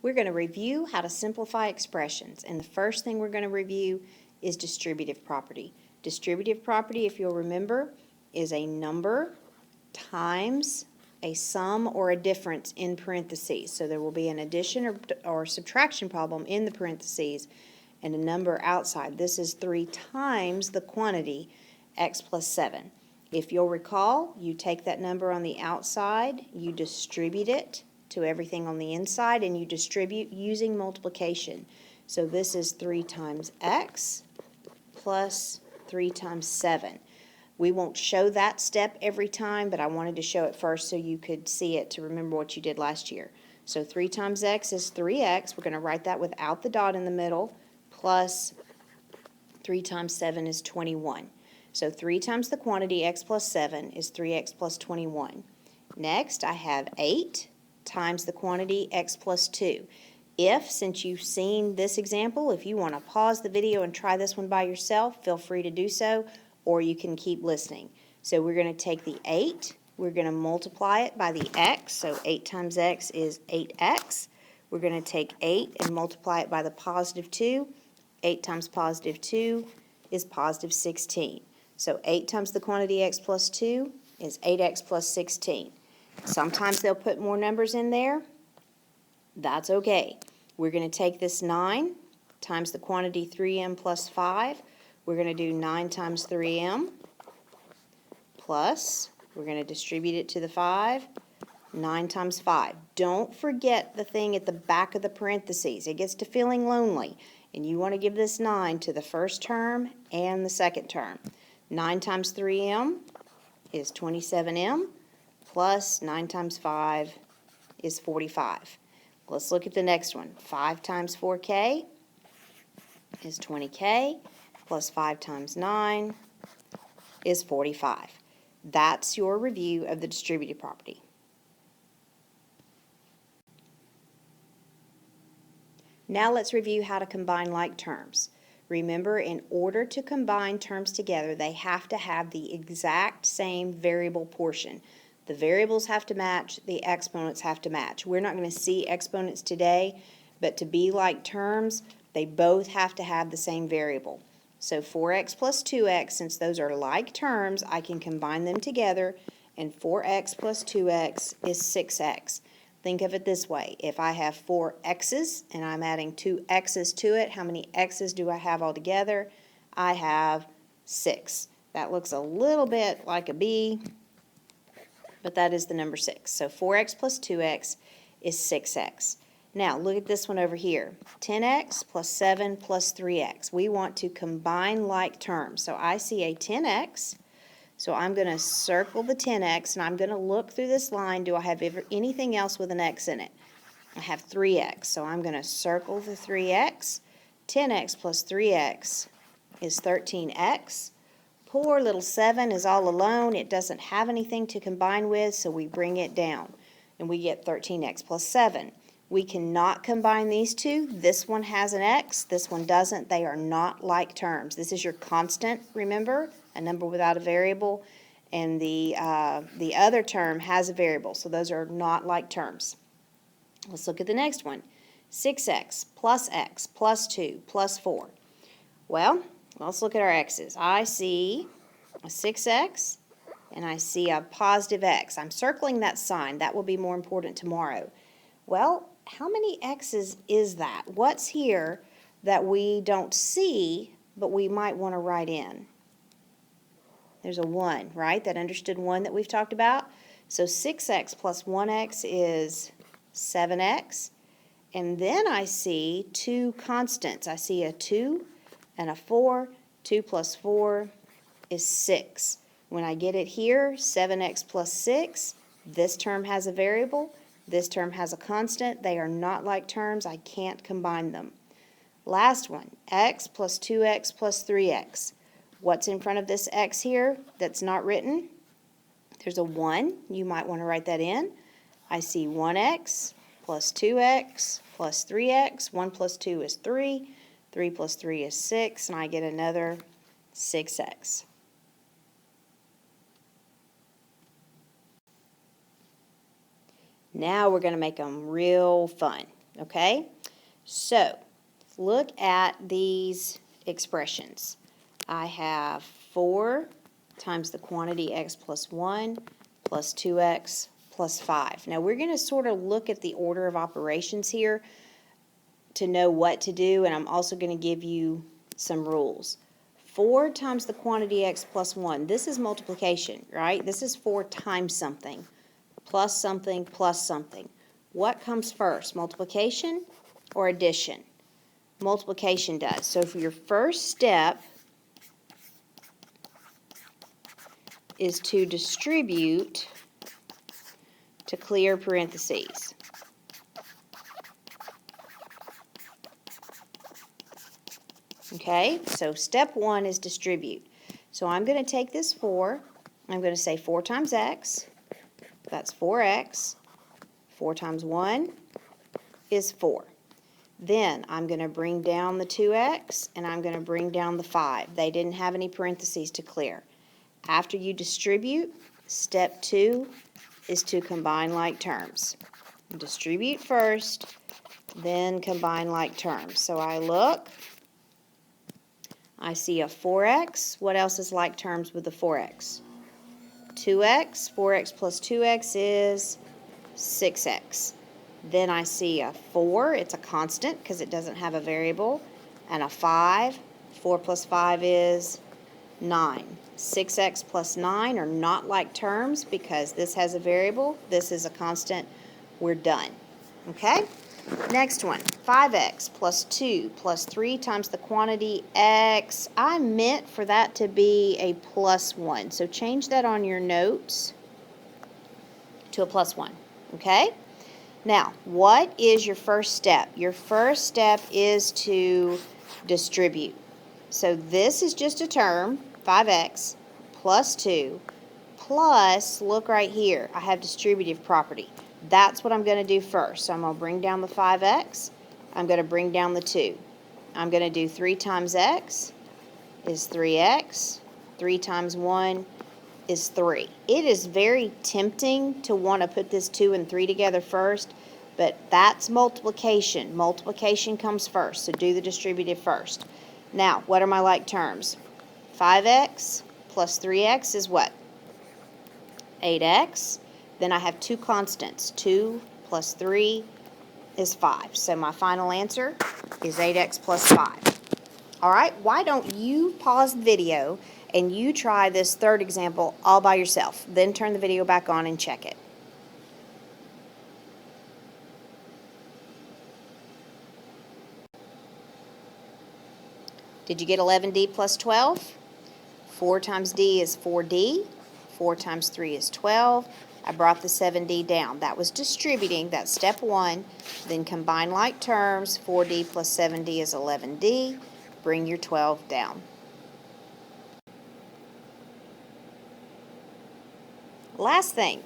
We're going to review how to simplify expressions, and the first thing we're going to review is distributive property. Distributive property, if you'll remember, is a number times a sum or a difference in parentheses. So there will be an addition or subtraction problem in the parentheses and a number outside. This is 3 times the quantity x plus 7. If you'll recall, you take that number on the outside, you distribute it to everything on the inside, and you distribute using multiplication. So this is 3 times x plus 3 times 7. We won't show that step every time, but I wanted to show it first so you could see it to remember what you did last year. So 3 times x is 3x. We're going to write that without the dot in the middle, plus 3 times 7 is 21. So 3 times the quantity x plus 7 is 3x plus 21. Next, I have 8 times the quantity x plus 2. If, since you've seen this example, if you want to pause the video and try this one by yourself, feel free to do so, or you can keep listening. So we're going to take the 8, we're going to multiply it by the x, so 8 times x is 8x. We're going to take 8 and multiply it by the positive 2. 8 times positive 2 is positive 16. So 8 times the quantity x plus 2 is 8x plus 16. Sometimes they'll put more numbers in there. That's okay. We're going to take this 9 times the quantity 3m plus 5. We're going to do 9 times 3m plus, we're going to distribute it to the 5, 9 times 5. Don't forget the thing at the back of the parentheses. It gets to feeling lonely, and you want to give this 9 to the first term and the second term. 9 times 3m is 27m, plus 9 times 5 is 45. Let's look at the next one. 5 times 4k is 20k, plus 5 times 9 is 45. That's your review of the distributive property. Now let's review how to combine like terms. Remember, in order to combine terms together, they have to have the exact same variable portion. The variables have to match, the exponents have to match. We're not going to see exponents today, but to be like terms, they both have to have the same variable. So 4x plus 2x, since those are like terms, I can combine them together, and 4x plus 2x is 6x. Think of it this way. If I have 4 x's and I'm adding 2 x's to it, how many x's do I have altogether? I have 6. That looks a little bit like a B, but that is the number 6. So 4x plus 2x is 6x. Now look at this one over here. 10x plus 7 plus 3x. We want to combine like terms. So I see a 10x. So I'm going to circle the 10x, and I'm going to look through this line. Do I have anything else with an x in it? I have 3x, so I'm going to circle the 3x. 10x plus 3x is 13x. Poor little 7 is all alone. It doesn't have anything to combine with, so we bring it down, and we get 13x plus 7. We cannot combine these two. This one has an x, this one doesn't. They are not like terms. This is your constant, remember, a number without a variable, and the other term has a variable, so those are not like terms. Let's look at the next one. 6x plus 2 plus 4. Well, let's look at our x's. I see a 6x, and I see a positive x. I'm circling that sign. That will be more important tomorrow. Well, how many x's is that? What's here that we don't see, but we might want to write in? There's a 1, right? That understood 1 that we've talked about. So 6x plus 1x is 7x. And then I see 2 constants. I see a 2 and a 4. 2 plus 4 is 6. When I get it here, 7x plus 6, this term has a variable. This term has a constant. They are not like terms. I can't combine them. Last one, x plus 2x plus 3x. What's in front of this x here that's not written? There's a 1. You might want to write that in. I see 1x plus 2x plus 3x. 1 plus 2 is 3. 3 plus 3 is 6, and I get another 6x. Now we're going to make them real fun. Okay? So, look at these expressions. I have 4 times the quantity x plus 1 plus 2x plus 5. Now, we're going to sort of look at the order of operations here to know what to do, and I'm also going to give you some rules. 4 times the quantity x plus 1. This is multiplication, right? This is 4 times something, plus something, plus something. What comes first, multiplication or addition? Multiplication does. So if your first step is to distribute to clear parentheses. Okay, so step 1 is distribute. So I'm going to take this 4, I'm going to say 4 times x, that's 4x, 4 times 1 is 4. Then I'm going to bring down the 2x and I'm going to bring down the 5. They didn't have any parentheses to clear. After you distribute, step 2 is to combine like terms. Distribute first, then combine like terms. So I look, I see a 4x. What else is like terms with the 4x? 2x. 4x plus 2x is 6x. Then I see a 4. It's a constant because it doesn't have a variable. And a 5. 4 plus 5 is 9. 6x plus 9 are not like terms because this has a variable. This is a constant. We're done. Okay? Next one, 5x plus 2 plus 3 times the quantity x. I meant for that to be a plus 1. So change that on your notes to a plus 1. Okay? Now, what is your first step? Your first step is to distribute. So this is just a term, 5x plus 2 plus, look right here, I have distributive property. That's what I'm going to do first. So I'm going to bring down the 5x. I'm going to bring down the 2. I'm going to do 3 times x is 3x. 3 times 1 is 3. It is very tempting to want to put this 2 and 3 together first, but that's multiplication. Multiplication comes first, so do the distributive first. Now, what are my like terms? 5x plus 3x is what? 8x. Then I have 2 constants. 2 plus 3 is 5. So my final answer is 8x plus 5. All right, why don't you pause the video and you try this third example all by yourself. Then turn the video back on and check it. Did you get 11d plus 12? 4 times d is 4d. 4 times 3 is 12. I brought the 7d down. That was distributing. That's step 1. Then combine like terms. 4d plus 7d is 11d. Bring your 12 down. Last thing.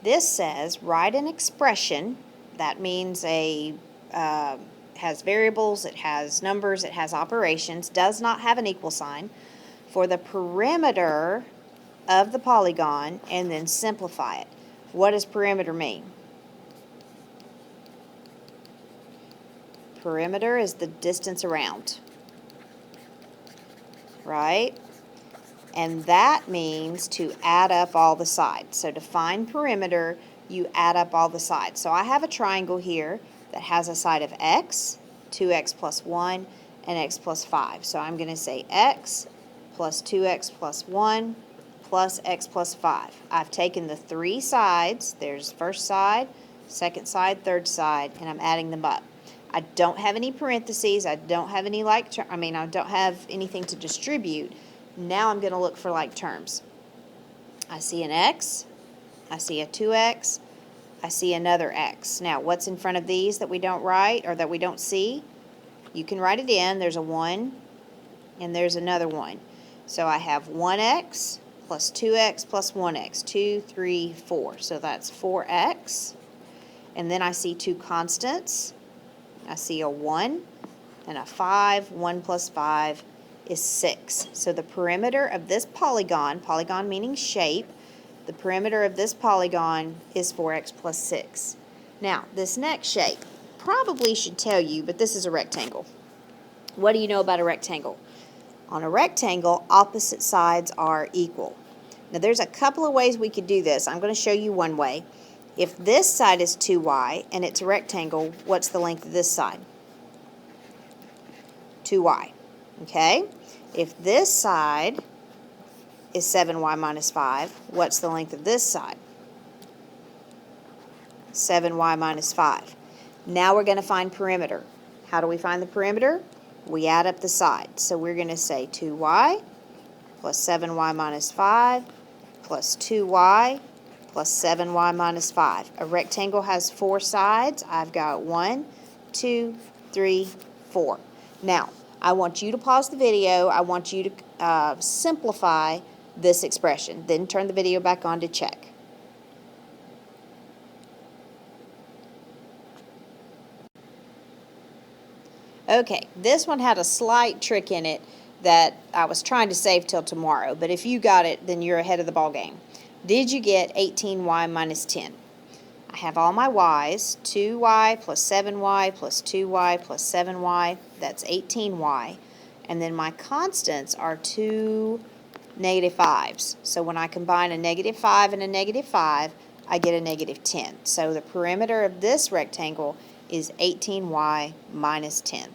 This says write an expression. That means has variables, it has numbers, it has operations, does not have an equal sign, for the perimeter of the polygon, and then simplify it. What does perimeter mean? Perimeter is the distance around, right? And that means to add up all the sides. So to find perimeter, you add up all the sides. So I have a triangle here that has a side of x, 2x plus 1, and x plus 5. So I'm going to say x plus 2x plus 1 plus x plus 5. I've taken the 3 sides. There's first side, second side, third side, and I'm adding them up. I don't have any parentheses. I don't have any I don't have anything to distribute. Now I'm going to look for like terms. I see an x, I see a 2x, I see another x. Now, what's in front of these that we don't write or that we don't see? You can write it in. There's a 1 and there's another 1. So I have 1x plus 2x plus 1x, 2, 3, 4. So that's 4x. And then I see 2 constants. I see a 1 and a 5. 1 plus 5 is 6. So the perimeter of this polygon meaning shape, the perimeter of this polygon is 4x plus 6. Now, this next shape, probably should tell you, but this is a rectangle. What do you know about a rectangle? On a rectangle, opposite sides are equal. Now there's a couple of ways we could do this. I'm going to show you one way. If this side is 2y and it's a rectangle, what's the length of this side? 2y. Okay? If this side is 7y minus 5, what's the length of this side? 7y minus 5. Now we're going to find perimeter. How do we find the perimeter? We add up the sides. So we're going to say 2y plus 7y minus 5 plus 2y plus 7y minus 5. A rectangle has 4 sides. I've got 1, 2, 3, 4. Now, I want you to pause the video. I want you to simplify this expression. Then turn the video back on to check. Okay, this one had a slight trick in it that I was trying to save till tomorrow, but if you got it, then you're ahead of the ball game. Did you get 18y minus 10? I have all my y's, 2y plus 7y plus 2y plus 7y, that's 18y. And then my constants are 2 negative 5's. So when I combine a negative 5 and a negative 5, I get a negative 10. So the perimeter of this rectangle is 18y minus 10.